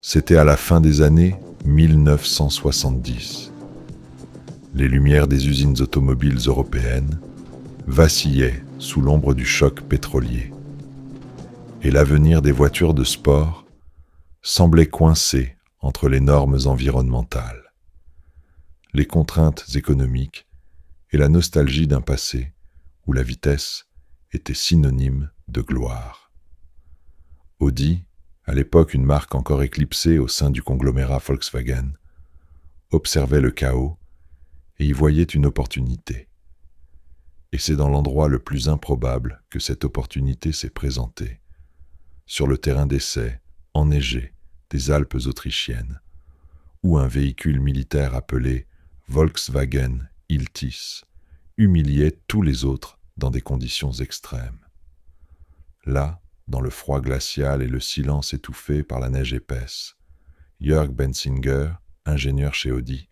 C'était à la fin des années 1970. Les lumières des usines automobiles européennes vacillaient sous l'ombre du choc pétrolier. Et l'avenir des voitures de sport semblait coincé entre les normes environnementales, les contraintes économiques et la nostalgie d'un passé où la vitesse était synonyme de gloire. Audi, à l'époque une marque encore éclipsée au sein du conglomérat Volkswagen, observait le chaos et y voyait une opportunité. Et c'est dans l'endroit le plus improbable que cette opportunité s'est présentée, sur le terrain d'essai, enneigé, des Alpes autrichiennes, où un véhicule militaire appelé Volkswagen Iltis humiliait tous les autres dans des conditions extrêmes. Là, dans le froid glacial et le silence étouffé par la neige épaisse, Jörg Bensinger, ingénieur chez Audi,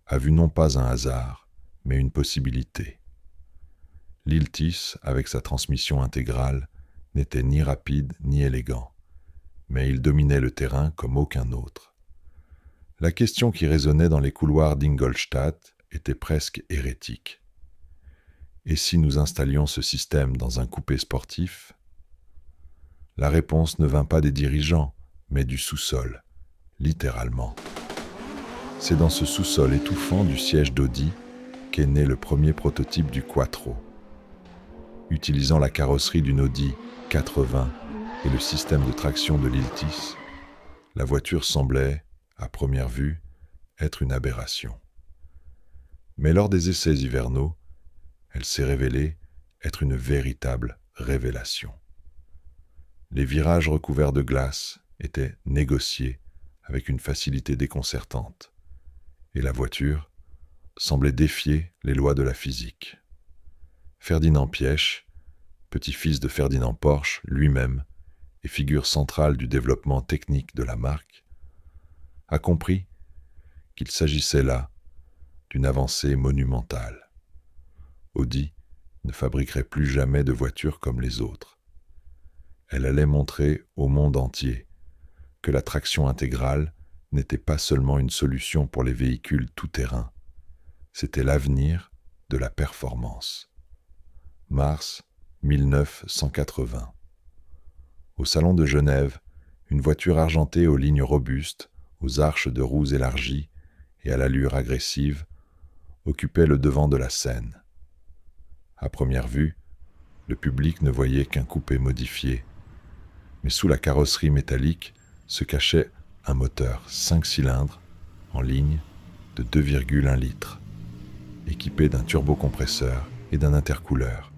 a vu non pas un hasard, mais une possibilité. L'Iltis, avec sa transmission intégrale, n'était ni rapide ni élégant, mais il dominait le terrain comme aucun autre. La question qui résonnait dans les couloirs d'Ingolstadt était presque hérétique. Et si nous installions ce système dans un coupé sportif ? La réponse ne vint pas des dirigeants, mais du sous-sol, littéralement. C'est dans ce sous-sol étouffant du siège d'Audi qu'est né le premier prototype du Quattro. Utilisant la carrosserie d'une Audi 80 et le système de traction de l'Iltis, la voiture semblait, à première vue, être une aberration. Mais lors des essais hivernaux, elle s'est révélée être une véritable révélation. Les virages recouverts de glace étaient négociés avec une facilité déconcertante, et la voiture semblait défier les lois de la physique. Ferdinand Piëch, petit-fils de Ferdinand Porsche lui-même et figure centrale du développement technique de la marque, a compris qu'il s'agissait là d'une avancée monumentale. Audi ne fabriquerait plus jamais de voitures comme les autres. Elle allait montrer au monde entier que la traction intégrale n'était pas seulement une solution pour les véhicules tout-terrain, c'était l'avenir de la performance. Mars 1980. Au salon de Genève, une voiture argentée aux lignes robustes, aux arches de roues élargies et à l'allure agressive, occupait le devant de la scène. À première vue, le public ne voyait qu'un coupé modifié, mais sous la carrosserie métallique se cachait un moteur 5 cylindres en ligne de 2,1 litres, équipé d'un turbocompresseur et d'un intercooleur,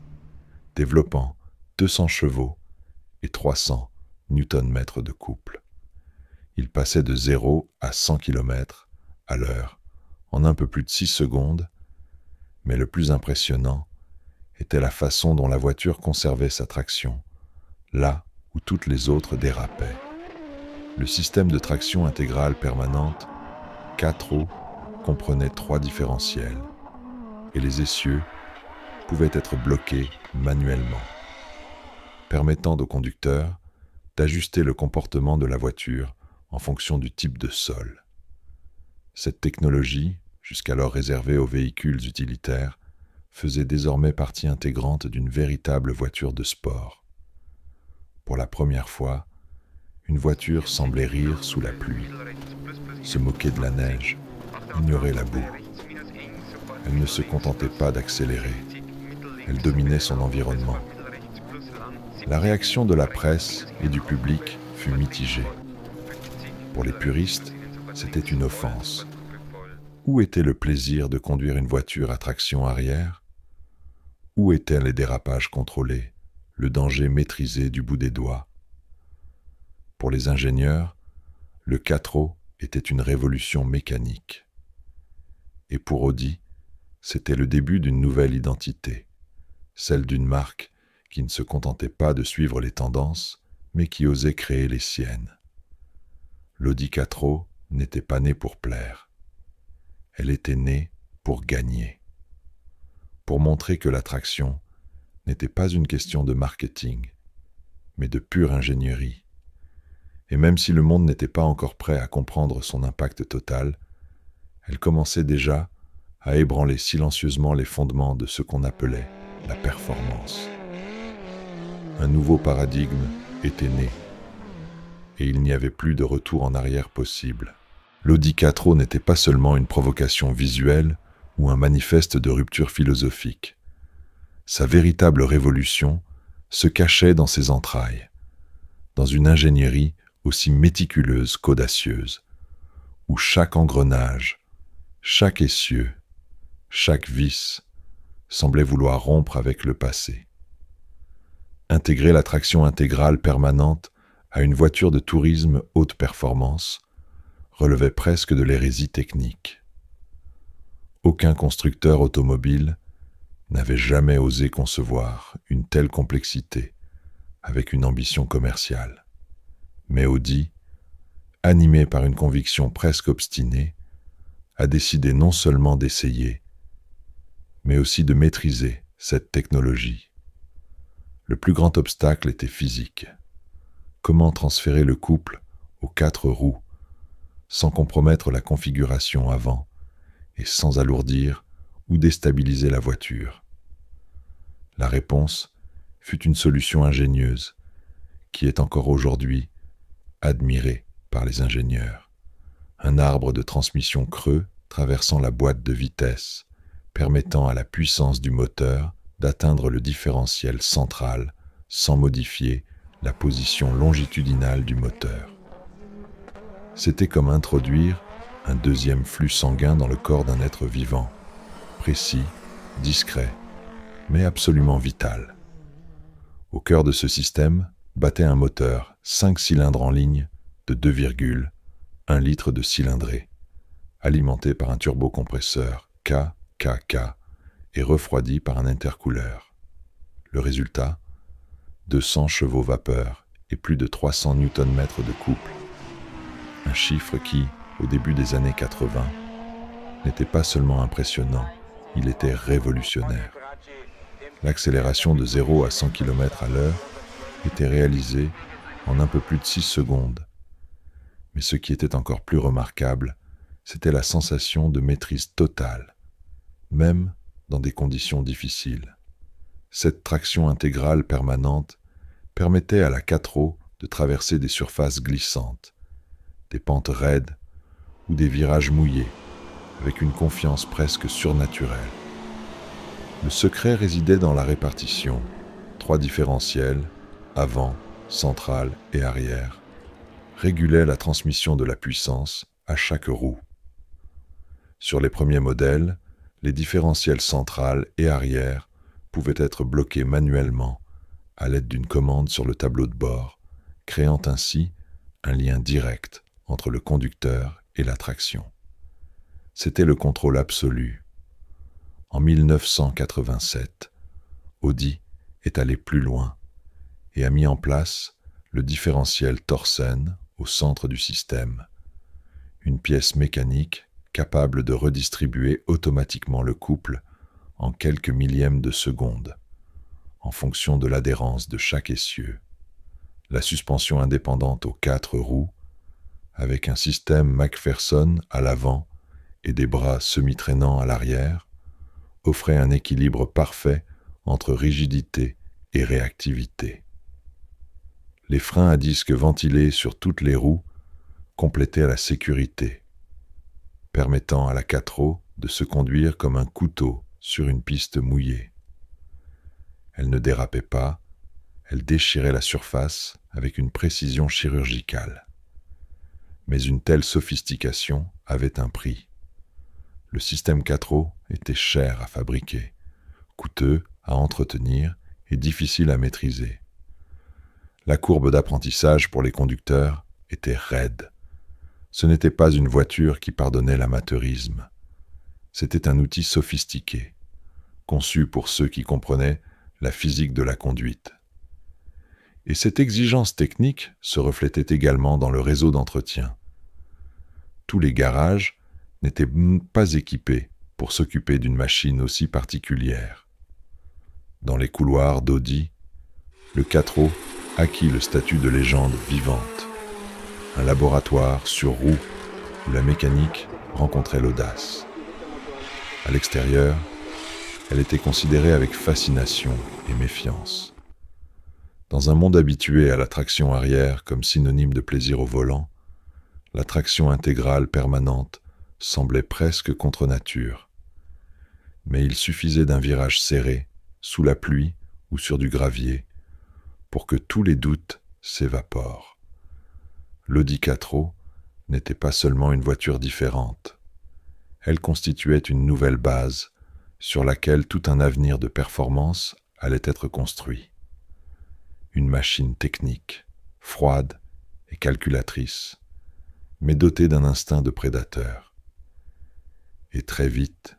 développant 200 chevaux et 300 Nm de couple. Il passait de 0 à 100 km à l'heure en un peu plus de 6 secondes, mais le plus impressionnant était la façon dont la voiture conservait sa traction, là où toutes les autres dérapaient. Le système de traction intégrale permanente, 4 roues, comprenait 3 différentiels, et les essieux pouvaient être bloqués manuellement, permettant au conducteur d'ajuster le comportement de la voiture en fonction du type de sol. Cette technologie, jusqu'alors réservée aux véhicules utilitaires, faisait désormais partie intégrante d'une véritable voiture de sport. Pour la première fois, une voiture semblait rire sous la pluie, se moquer de la neige, ignorer la boue. Elle ne se contentait pas d'accélérer, elle dominait son environnement. La réaction de la presse et du public fut mitigée. Pour les puristes, c'était une offense. Où était le plaisir de conduire une voiture à traction arrière ? Où étaient les dérapages contrôlés, le danger maîtrisé du bout des doigts ? Pour les ingénieurs, le Quattro était une révolution mécanique. Et pour Audi, c'était le début d'une nouvelle identité, celle d'une marque qui ne se contentait pas de suivre les tendances, mais qui osait créer les siennes. L'Audi Quattro n'était pas née pour plaire. Elle était née pour gagner, pour montrer que la traction n'était pas une question de marketing, mais de pure ingénierie, Et même si le monde n'était pas encore prêt à comprendre son impact total, elle commençait déjà à ébranler silencieusement les fondements de ce qu'on appelait la performance. Un nouveau paradigme était né, et il n'y avait plus de retour en arrière possible. L'Audi 4 n'était pas seulement une provocation visuelle ou un manifeste de rupture philosophique. Sa véritable révolution se cachait dans ses entrailles, dans une ingénierie aussi méticuleuse qu'audacieuse, où chaque engrenage, chaque essieu, chaque vis semblait vouloir rompre avec le passé. Intégrer la traction intégrale permanente à une voiture de tourisme haute performance relevait presque de l'hérésie technique. Aucun constructeur automobile n'avait jamais osé concevoir une telle complexité avec une ambition commerciale. Mais Audi, animé par une conviction presque obstinée, a décidé non seulement d'essayer, mais aussi de maîtriser cette technologie. Le plus grand obstacle était physique. Comment transférer le couple aux 4 roues sans compromettre la configuration avant et sans alourdir ou déstabiliser la voiture? La réponse fut une solution ingénieuse qui est encore aujourd'hui admirée par les ingénieurs. Un arbre de transmission creux traversant la boîte de vitesse, permettant à la puissance du moteur d'atteindre le différentiel central sans modifier la position longitudinale du moteur. C'était comme introduire un deuxième flux sanguin dans le corps d'un être vivant, précis, discret, mais absolument vital. Au cœur de ce système battait un moteur 5 cylindres en ligne de 2,1 litres de cylindrée, alimenté par un turbocompresseur KKK et refroidi par un intercooleur. Le résultat, 200 chevaux vapeur et plus de 300 Nm de couple. Un chiffre qui, au début des années 80, n'était pas seulement impressionnant, il était révolutionnaire. L'accélération de 0 à 100 km/h était réalisée en un peu plus de 6 secondes. Mais ce qui était encore plus remarquable, c'était la sensation de maîtrise totale, même dans des conditions difficiles. Cette traction intégrale permanente permettait à la 4 de traverser des surfaces glissantes, des pentes raides ou des virages mouillés, avec une confiance presque surnaturelle. Le secret résidait dans la répartition, 3 différentiels, avant, central et arrière, régulaient la transmission de la puissance à chaque roue. Sur les premiers modèles, les différentiels central et arrière pouvaient être bloqués manuellement à l'aide d'une commande sur le tableau de bord, créant ainsi un lien direct entre le conducteur et la traction. C'était le contrôle absolu. En 1987, Audi est allé plus loin et a mis en place le différentiel Torsen au centre du système, une pièce mécanique capable de redistribuer automatiquement le couple en quelques millièmes de seconde, en fonction de l'adhérence de chaque essieu. La suspension indépendante aux 4 roues, avec un système McPherson à l'avant et des bras semi-traînants à l'arrière, offrait un équilibre parfait entre rigidité et réactivité. Les freins à disque ventilés sur toutes les roues complétaient la sécurité, permettant à la 4 de se conduire comme un couteau sur une piste mouillée. Elle ne dérapait pas, elle déchirait la surface avec une précision chirurgicale. Mais une telle sophistication avait un prix. Le système 4 était cher à fabriquer, coûteux à entretenir et difficile à maîtriser. La courbe d'apprentissage pour les conducteurs était raide. Ce n'était pas une voiture qui pardonnait l'amateurisme. C'était un outil sophistiqué, conçu pour ceux qui comprenaient la physique de la conduite. Et cette exigence technique se reflétait également dans le réseau d'entretien. Tous les garages n'étaient pas équipés pour s'occuper d'une machine aussi particulière. Dans les couloirs d'Audi, le 4 acquit le statut de légende vivante. un laboratoire sur roues où la mécanique rencontrait l'audace. À l'extérieur, elle était considérée avec fascination et méfiance. Dans un monde habitué à la traction arrière comme synonyme de plaisir au volant, la traction intégrale permanente semblait presque contre nature. Mais il suffisait d'un virage serré, sous la pluie ou sur du gravier, pour que tous les doutes s'évaporent. L'Audi Quattro n'était pas seulement une voiture différente. Elle constituait une nouvelle base sur laquelle tout un avenir de performance allait être construit. Une machine technique, froide et calculatrice, mais dotée d'un instinct de prédateur. Et très vite,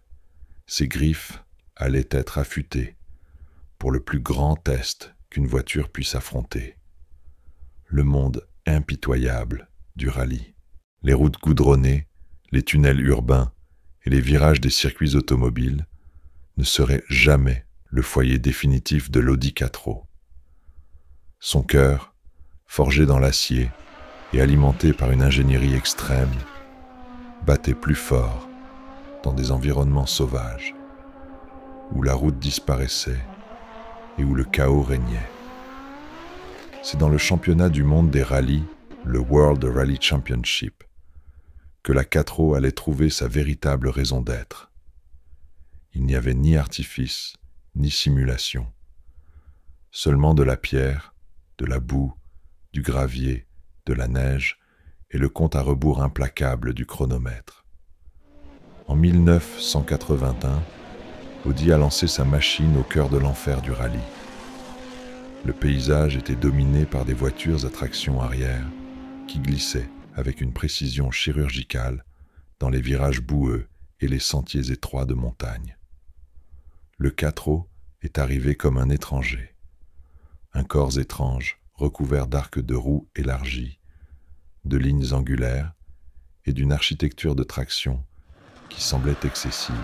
ses griffes allaient être affûtées pour le plus grand test qu'une voiture puisse affronter. Le monde impitoyable du rallye. Les routes goudronnées, les tunnels urbains et les virages des circuits automobiles ne seraient jamais le foyer définitif de l'Audi Quattro. Son cœur, forgé dans l'acier et alimenté par une ingénierie extrême, battait plus fort dans des environnements sauvages, où la route disparaissait et où le chaos régnait. C'est dans le championnat du monde des rallyes, le World Rally Championship, que la Quattro allait trouver sa véritable raison d'être. Il n'y avait ni artifice, ni simulation. Seulement de la pierre, de la boue, du gravier, de la neige et le compte à rebours implacable du chronomètre. En 1981, Audi a lancé sa machine au cœur de l'enfer du rallye. Le paysage était dominé par des voitures à traction arrière qui glissaient avec une précision chirurgicale dans les virages boueux et les sentiers étroits de montagne. Le Quattro est arrivé comme un étranger. Un corps étrange recouvert d'arcs de roues élargis, de lignes angulaires et d'une architecture de traction qui semblait excessive.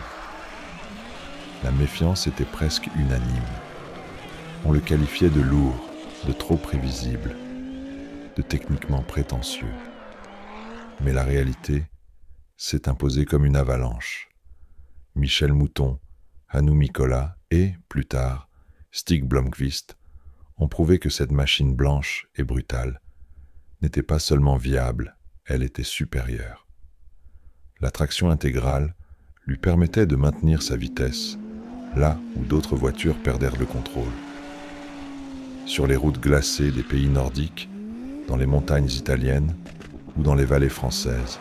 La méfiance était presque unanime. On le qualifiait de lourd, de trop prévisible, de techniquement prétentieux. Mais la réalité s'est imposée comme une avalanche. Michel Mouton, Hannu Mikkola et, plus tard, Stig Blomqvist ont prouvé que cette machine blanche et brutale n'était pas seulement viable, elle était supérieure. La traction intégrale lui permettait de maintenir sa vitesse là où d'autres voitures perdèrent le contrôle. Sur les routes glacées des pays nordiques, dans les montagnes italiennes ou dans les vallées françaises,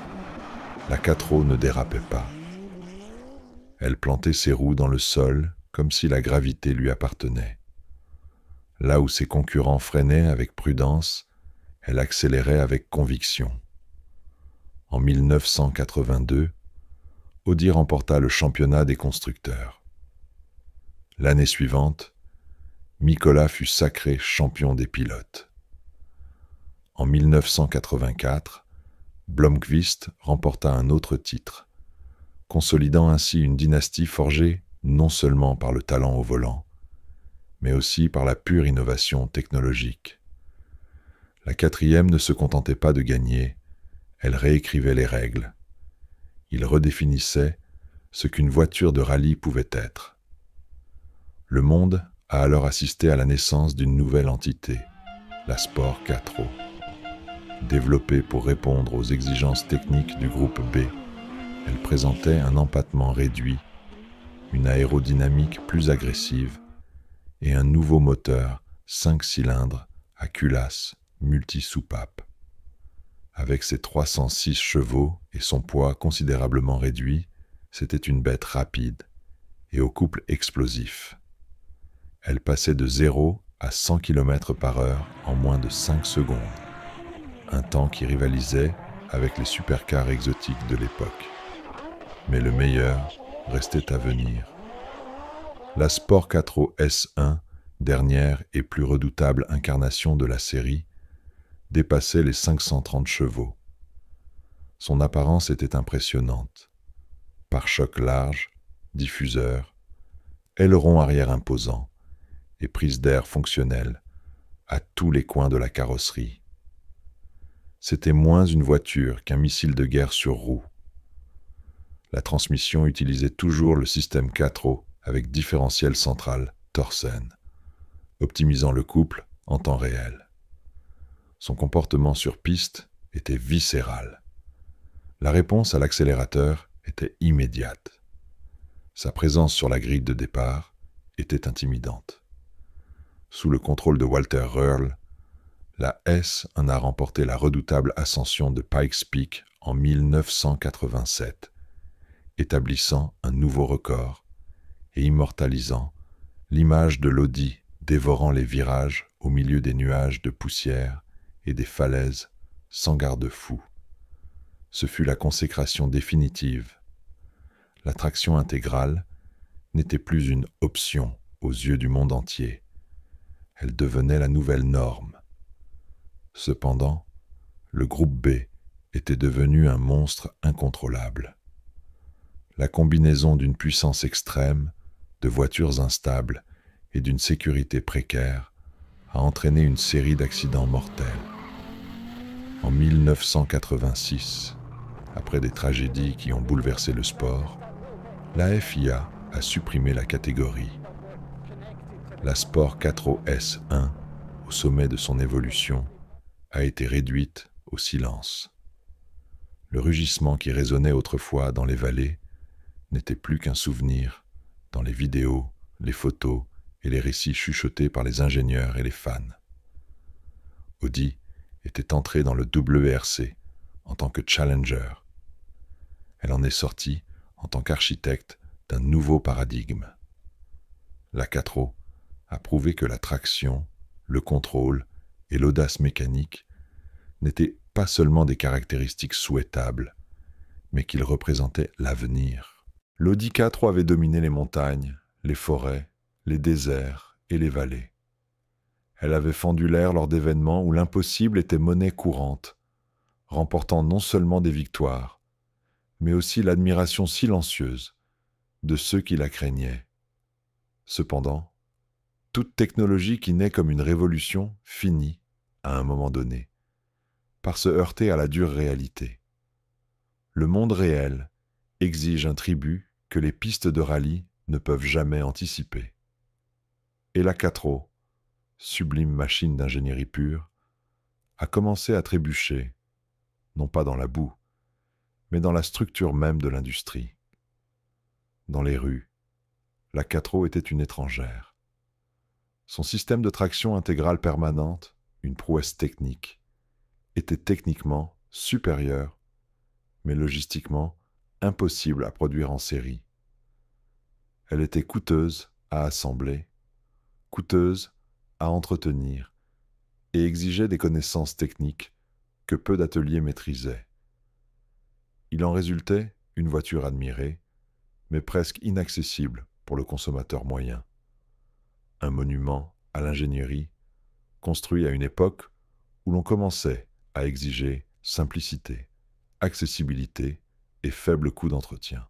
la Quattro ne dérapait pas. Elle plantait ses roues dans le sol comme si la gravité lui appartenait. Là où ses concurrents freinaient avec prudence, elle accélérait avec conviction. En 1982, Audi remporta le championnat des constructeurs. L'année suivante, Mikkola fut sacré champion des pilotes. En 1984, Blomqvist remporta un autre titre, consolidant ainsi une dynastie forgée non seulement par le talent au volant, mais aussi par la pure innovation technologique. La quatrième ne se contentait pas de gagner, elle réécrivait les règles. Il redéfinissait ce qu'une voiture de rallye pouvait être. Le monde a alors assisté à la naissance d'une nouvelle entité, la Sport Quattro. Développée pour répondre aux exigences techniques du groupe B, elle présentait un empattement réduit, une aérodynamique plus agressive et un nouveau moteur 5 cylindres à culasse multi-soupape. Avec ses 306 chevaux et son poids considérablement réduit, c'était une bête rapide et au couple explosif. Elle passait de 0 à 100 km/h en moins de 5 secondes, un temps qui rivalisait avec les supercars exotiques de l'époque. Mais le meilleur restait à venir. La Sport Quattro S1, dernière et plus redoutable incarnation de la série, dépassait les 530 chevaux. Son apparence était impressionnante. Pare-chocs larges, diffuseur, aileron arrière imposant et prise d'air fonctionnelle à tous les coins de la carrosserie. c'était moins une voiture qu'un missile de guerre sur roue. La transmission utilisait toujours le système 4 avec différentiel central Torsen, optimisant le couple en temps réel. Son comportement sur piste était viscéral. La réponse à l'accélérateur était immédiate. Sa présence sur la grille de départ était intimidante. Sous le contrôle de Walter Röhrl, la S en a remporté la redoutable ascension de Pikes Peak en 1987, établissant un nouveau record et immortalisant l'image de l'Audi dévorant les virages au milieu des nuages de poussière et des falaises sans garde-fou. Ce fut la consécration définitive. La traction intégrale n'était plus une option aux yeux du monde entier. Elle devenait la nouvelle norme. Cependant, le groupe B était devenu un monstre incontrôlable. La combinaison d'une puissance extrême, de voitures instables et d'une sécurité précaire a entraîné une série d'accidents mortels. En 1986, après des tragédies qui ont bouleversé le sport, la FIA a supprimé la catégorie. La Sport 4OS1, au sommet de son évolution, a été réduite au silence. Le rugissement qui résonnait autrefois dans les vallées n'était plus qu'un souvenir dans les vidéos, les photos et les récits chuchotés par les ingénieurs et les fans. Audi était entrée dans le WRC en tant que challenger. Elle en est sortie en tant qu'architecte d'un nouveau paradigme. La 4 a prouvé que la traction, le contrôle et l'audace mécanique n'étaient pas seulement des caractéristiques souhaitables, mais qu'ils représentaient l'avenir. L'Audi Q3 avait dominé les montagnes, les forêts, les déserts et les vallées. Elle avait fendu l'air lors d'événements où l'impossible était monnaie courante, remportant non seulement des victoires, mais aussi l'admiration silencieuse de ceux qui la craignaient. Cependant, toute technologie qui naît comme une révolution finit, à un moment donné, par se heurter à la dure réalité. Le monde réel exige un tribut que les pistes de rallye ne peuvent jamais anticiper. Et la 4 sublime machine d'ingénierie pure, a commencé à trébucher, non pas dans la boue, mais dans la structure même de l'industrie. Dans les rues, la 4 était une étrangère. Son système de traction intégrale permanente, une prouesse technique, était techniquement supérieur, mais logistiquement impossible à produire en série. Elle était coûteuse à assembler, coûteuse à entretenir et exigeait des connaissances techniques que peu d'ateliers maîtrisaient. Il en résultait une voiture admirée, mais presque inaccessible pour le consommateur moyen. Un monument à l'ingénierie, construit à une époque où l'on commençait à exiger simplicité, accessibilité et faible coût d'entretien.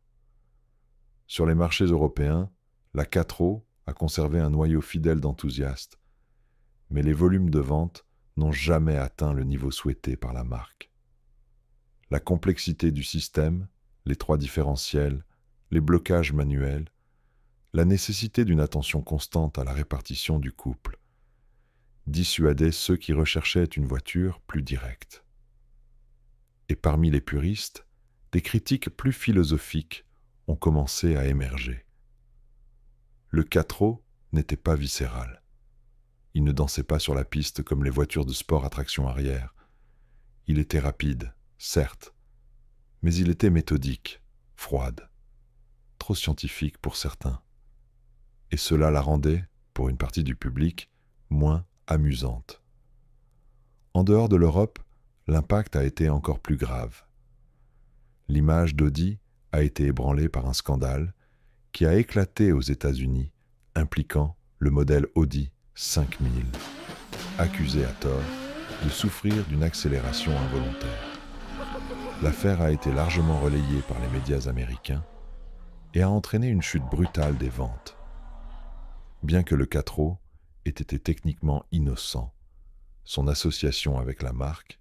Sur les marchés européens, la 4 a conservé un noyau fidèle d'enthousiastes, mais les volumes de vente n'ont jamais atteint le niveau souhaité par la marque. La complexité du système, les 3 différentiels, les blocages manuels, la nécessité d'une attention constante à la répartition du couple, dissuadaient ceux qui recherchaient une voiture plus directe. Et parmi les puristes, des critiques plus philosophiques ont commencé à émerger. Le 4 n'était pas viscéral. Il ne dansait pas sur la piste comme les voitures de sport à traction arrière. Il était rapide, certes, mais il était méthodique, froide, trop scientifique pour certains. Et cela la rendait, pour une partie du public, moins amusante. En dehors de l'Europe, l'impact a été encore plus grave. L'image d'Audi a été ébranlée par un scandale qui a éclaté aux États-Unis, impliquant le modèle Audi 5000, accusé à tort de souffrir d'une accélération involontaire. L'affaire a été largement relayée par les médias américains et a entraîné une chute brutale des ventes. Bien que le 4 ait été techniquement innocent, son association avec la marque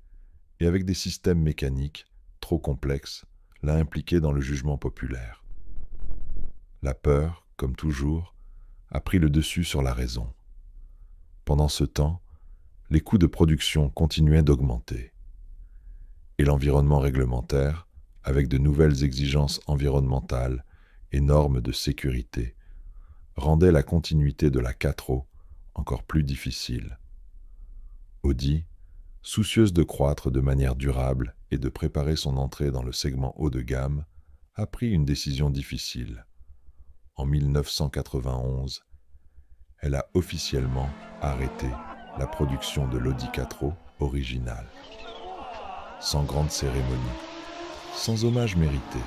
et avec des systèmes mécaniques trop complexes, l'a impliqué dans le jugement populaire. La peur, comme toujours, a pris le dessus sur la raison. Pendant ce temps, les coûts de production continuaient d'augmenter. Et l'environnement réglementaire, avec de nouvelles exigences environnementales et normes de sécurité, rendait la continuité de la 4O encore plus difficile. Audi, soucieuse de croître de manière durable et de préparer son entrée dans le segment haut de gamme, a pris une décision difficile. En 1991, elle a officiellement arrêté la production de l'Audi 4O original. Sans grande cérémonie, sans hommage mérité,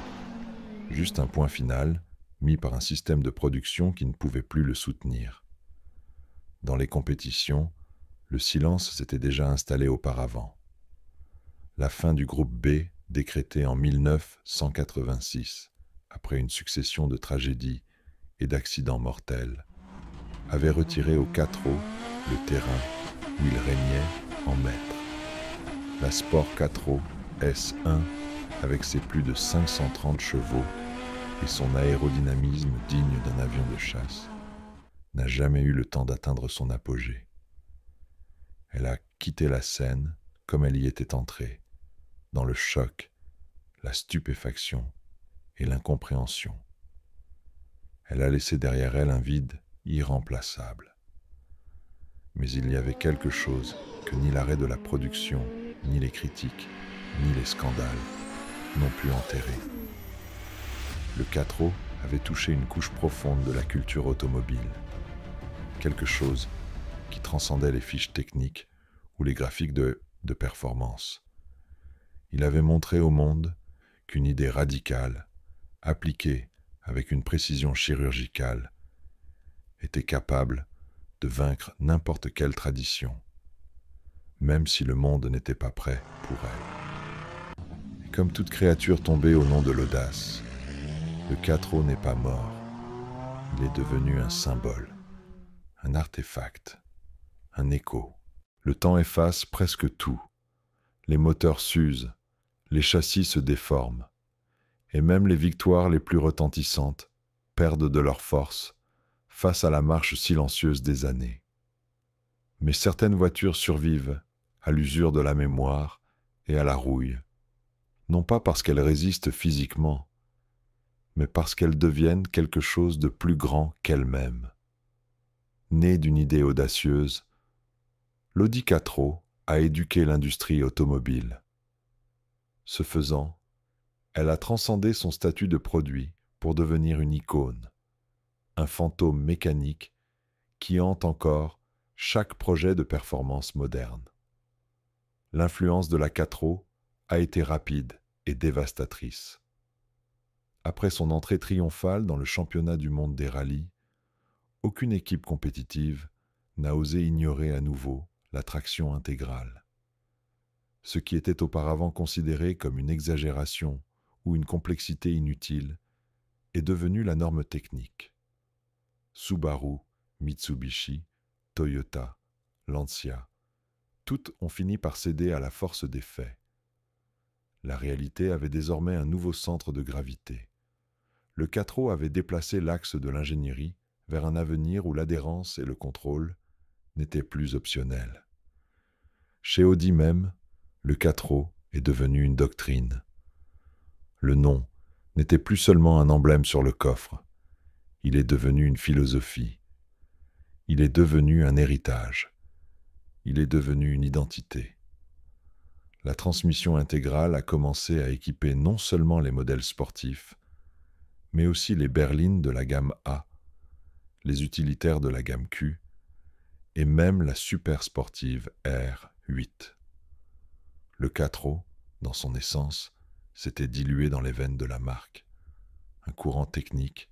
juste un point final mis par un système de production qui ne pouvait plus le soutenir. Dans les compétitions, le silence s'était déjà installé auparavant. La fin du groupe B, décrétée en 1986, après une succession de tragédies et d'accidents mortels, avait retiré au 4O le terrain où il régnait en maître. La Sport 4O S1, avec ses plus de 530 chevaux et son aérodynamisme digne d'un avion de chasse, n'a jamais eu le temps d'atteindre son apogée. Elle a quitté la scène comme elle y était entrée, dans le choc, la stupéfaction et l'incompréhension. Elle a laissé derrière elle un vide irremplaçable. Mais il y avait quelque chose que ni l'arrêt de la production, ni les critiques, ni les scandales n'ont pu enterrer. Le 4O avait touché une couche profonde de la culture automobile, quelque chose qui transcendait les fiches techniques ou les graphiques de performance. Il avait montré au monde qu'une idée radicale, appliquée avec une précision chirurgicale, était capable de vaincre n'importe quelle tradition, même si le monde n'était pas prêt pour elle. Et comme toute créature tombée au nom de l'audace, le 4O n'est pas mort. Il est devenu un symbole, un artefact, un écho. Le temps efface presque tout. Les moteurs s'usent, les châssis se déforment, et même les victoires les plus retentissantes perdent de leur force face à la marche silencieuse des années. Mais certaines voitures survivent à l'usure de la mémoire et à la rouille, non pas parce qu'elles résistent physiquement, mais parce qu'elles deviennent quelque chose de plus grand qu'elles-mêmes. Née d'une idée audacieuse, l'Audi 4O a éduqué l'industrie automobile. Ce faisant, elle a transcendé son statut de produit pour devenir une icône, un fantôme mécanique qui hante encore chaque projet de performance moderne. L'influence de la 4O a été rapide et dévastatrice. Après son entrée triomphale dans le championnat du monde des rallyes, aucune équipe compétitive n'a osé ignorer à nouveau la traction intégrale. Ce qui était auparavant considéré comme une exagération ou une complexité inutile est devenu la norme technique. Subaru, Mitsubishi, Toyota, Lancia, toutes ont fini par céder à la force des faits. La réalité avait désormais un nouveau centre de gravité. Le 4O avait déplacé l'axe de l'ingénierie vers un avenir où l'adhérence et le contrôle n'étaient plus optionnels. Chez Audi même, le 4O est devenu une doctrine. Le nom n'était plus seulement un emblème sur le coffre, il est devenu une philosophie. Il est devenu un héritage. Il est devenu une identité. La transmission intégrale a commencé à équiper non seulement les modèles sportifs, mais aussi les berlines de la gamme A, les utilitaires de la gamme Q, et même la super sportive R8. Le 4O, dans son essence, s'était dilué dans les veines de la marque, un courant technique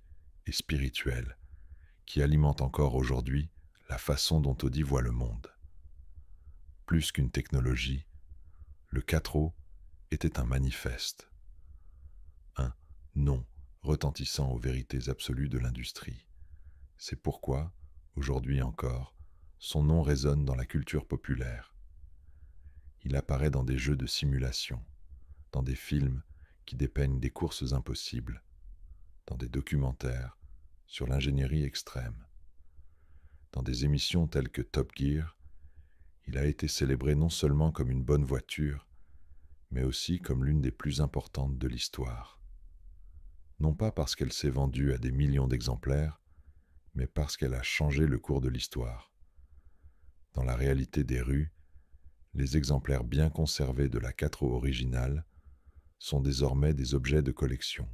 et spirituel qui alimente encore aujourd'hui la façon dont Audi voit le monde. Plus qu'une technologie, le 4O était un manifeste, un non retentissant aux vérités absolues de l'industrie. C'est pourquoi, aujourd'hui encore, son nom résonne dans la culture populaire. Il apparaît dans des jeux de simulation, dans des films qui dépeignent des courses impossibles, dans des documentaires sur l'ingénierie extrême. Dans des émissions telles que Top Gear, il a été célébré non seulement comme une bonne voiture, mais aussi comme l'une des plus importantes de l'histoire. Non pas parce qu'elle s'est vendue à des millions d'exemplaires, mais parce qu'elle a changé le cours de l'histoire. Dans la réalité des rues, les exemplaires bien conservés de la 4 originale sont désormais des objets de collection.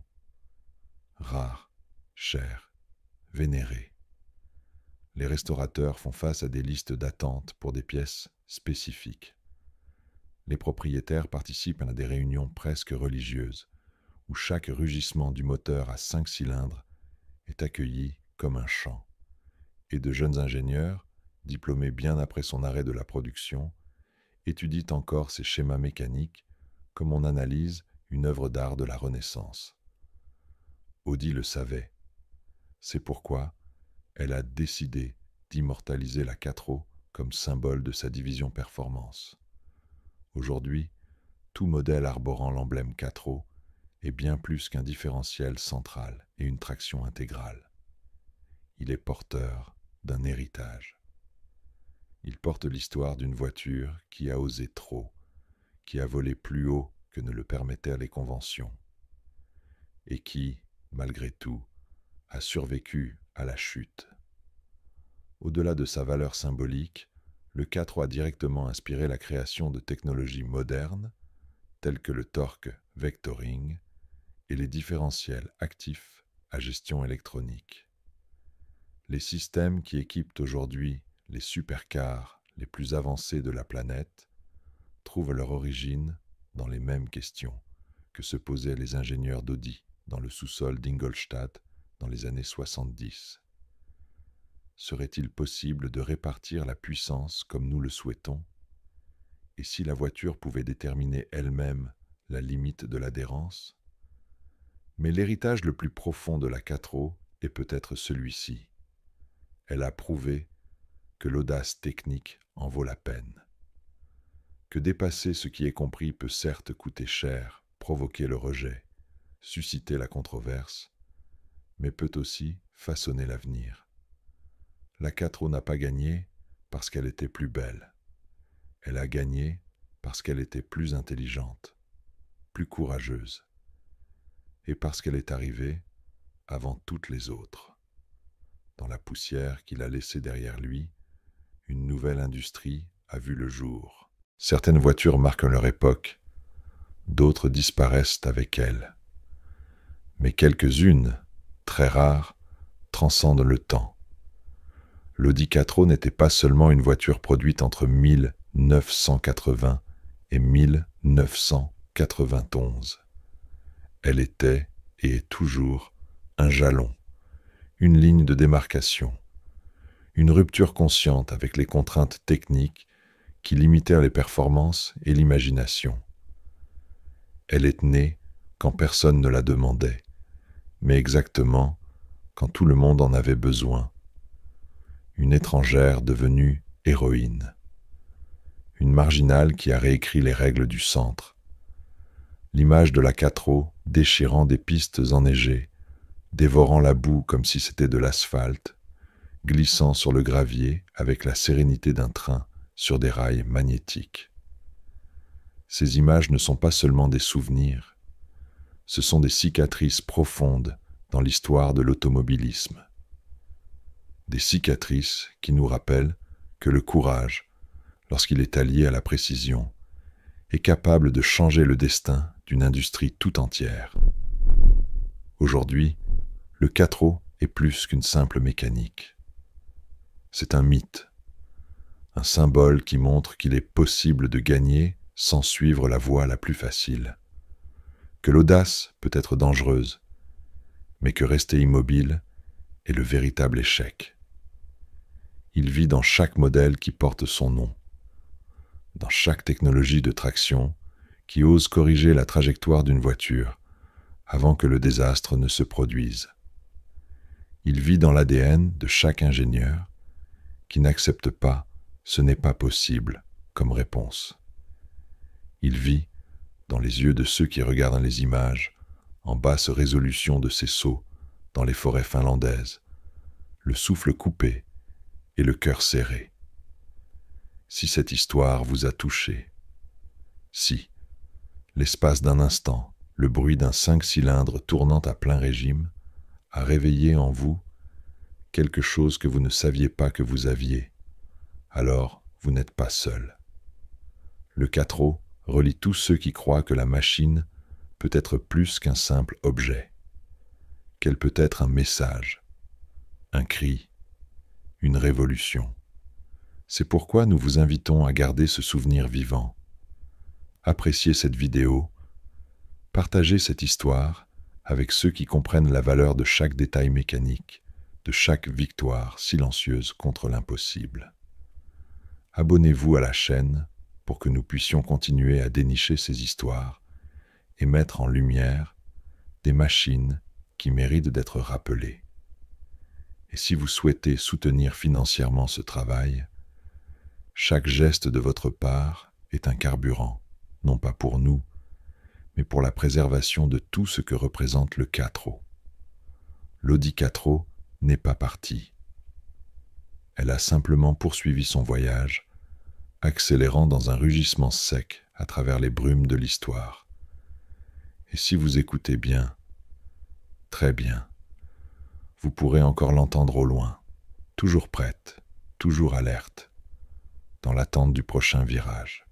Rares, chers, vénérés. Les restaurateurs font face à des listes d'attente pour des pièces spécifiques. Les propriétaires participent à des réunions presque religieuses, où chaque rugissement du moteur à 5 cylindres est accueilli comme un chant. Et de jeunes ingénieurs, diplômés bien après son arrêt de la production, étudient encore ces schémas mécaniques comme on analyse une œuvre d'art de la Renaissance. Audi le savait. C'est pourquoi elle a décidé d'immortaliser la 4 comme symbole de sa division performance. Aujourd'hui, tout modèle arborant l'emblème 4 est bien plus qu'un différentiel central et une traction intégrale. Il est porteur d'un héritage. Il porte l'histoire d'une voiture qui a osé trop, qui a volé plus haut que ne le permettaient les conventions, et qui, malgré tout, a survécu à la chute. Au-delà de sa valeur symbolique, le 4 a directement inspiré la création de technologies modernes, telles que le torque vectoring et les différentiels actifs à gestion électronique. Les systèmes qui équipent aujourd'hui les supercars les plus avancés de la planète trouvent leur origine dans les mêmes questions que se posaient les ingénieurs d'Audi dans le sous-sol d'Ingolstadt dans les années 70. Serait-il possible de répartir la puissance comme nous le souhaitons? Et si la voiture pouvait déterminer elle-même la limite de l'adhérence? Mais l'héritage le plus profond de la 4 est peut-être celui-ci. Elle a prouvé que l'audace technique en vaut la peine. Que dépasser ce qui est compris peut certes coûter cher, provoquer le rejet, susciter la controverse, mais peut aussi façonner l'avenir. La 4 n'a pas gagné parce qu'elle était plus belle. Elle a gagné parce qu'elle était plus intelligente, plus courageuse, et parce qu'elle est arrivée avant toutes les autres. Dans la poussière qu'il a laissée derrière lui, une nouvelle industrie a vu le jour. Certaines voitures marquent leur époque, d'autres disparaissent avec elles. Mais quelques-unes, très rares, transcendent le temps. L'Audi 4 n'était pas seulement une voiture produite entre 1980 et 1991. Elle était et est toujours un jalon, une ligne de démarcation, une rupture consciente avec les contraintes techniques qui limitèrent les performances et l'imagination. Elle est née quand personne ne la demandait, mais exactement quand tout le monde en avait besoin. Une étrangère devenue héroïne. Une marginale qui a réécrit les règles du centre. L'image de la 4 déchirant des pistes enneigées, dévorant la boue comme si c'était de l'asphalte, glissant sur le gravier avec la sérénité d'un train sur des rails magnétiques. Ces images ne sont pas seulement des souvenirs, ce sont des cicatrices profondes dans l'histoire de l'automobilisme. Des cicatrices qui nous rappellent que le courage, lorsqu'il est allié à la précision, est capable de changer le destin d'une industrie tout entière. Aujourd'hui, le 4 est plus qu'une simple mécanique. C'est un mythe, un symbole qui montre qu'il est possible de gagner sans suivre la voie la plus facile, que l'audace peut être dangereuse, mais que rester immobile est le véritable échec. Il vit dans chaque modèle qui porte son nom, dans chaque technologie de traction qui ose corriger la trajectoire d'une voiture avant que le désastre ne se produise. Il vit dans l'ADN de chaque ingénieur qui n'accepte pas « ce n'est pas possible » comme réponse, Il vit, dans les yeux de ceux qui regardent les images, en basse résolution de ces sauts dans les forêts finlandaises, le souffle coupé et le cœur serré. Si cette histoire vous a touché, si, l'espace d'un instant, le bruit d'un 5 cylindres tournant à plein régime a réveillé en vous quelque chose que vous ne saviez pas que vous aviez, alors vous n'êtes pas seul. Le 4O relie tous ceux qui croient que la machine peut être plus qu'un simple objet, qu'elle peut être un message, un cri, une révolution. C'est pourquoi nous vous invitons à garder ce souvenir vivant. Appréciez cette vidéo, partagez cette histoire avec ceux qui comprennent la valeur de chaque détail mécanique, de chaque victoire silencieuse contre l'impossible. Abonnez-vous à la chaîne pour que nous puissions continuer à dénicher ces histoires et mettre en lumière des machines qui méritent d'être rappelées. Et si vous souhaitez soutenir financièrement ce travail, chaque geste de votre part est un carburant, non pas pour nous, mais pour la préservation de tout ce que représente le 4O. L'Audi 4O n'est pas partie. Elle a simplement poursuivi son voyage, accélérant dans un rugissement sec à travers les brumes de l'histoire. Et si vous écoutez bien, très bien, vous pourrez encore l'entendre au loin, toujours prête, toujours alerte, dans l'attente du prochain virage.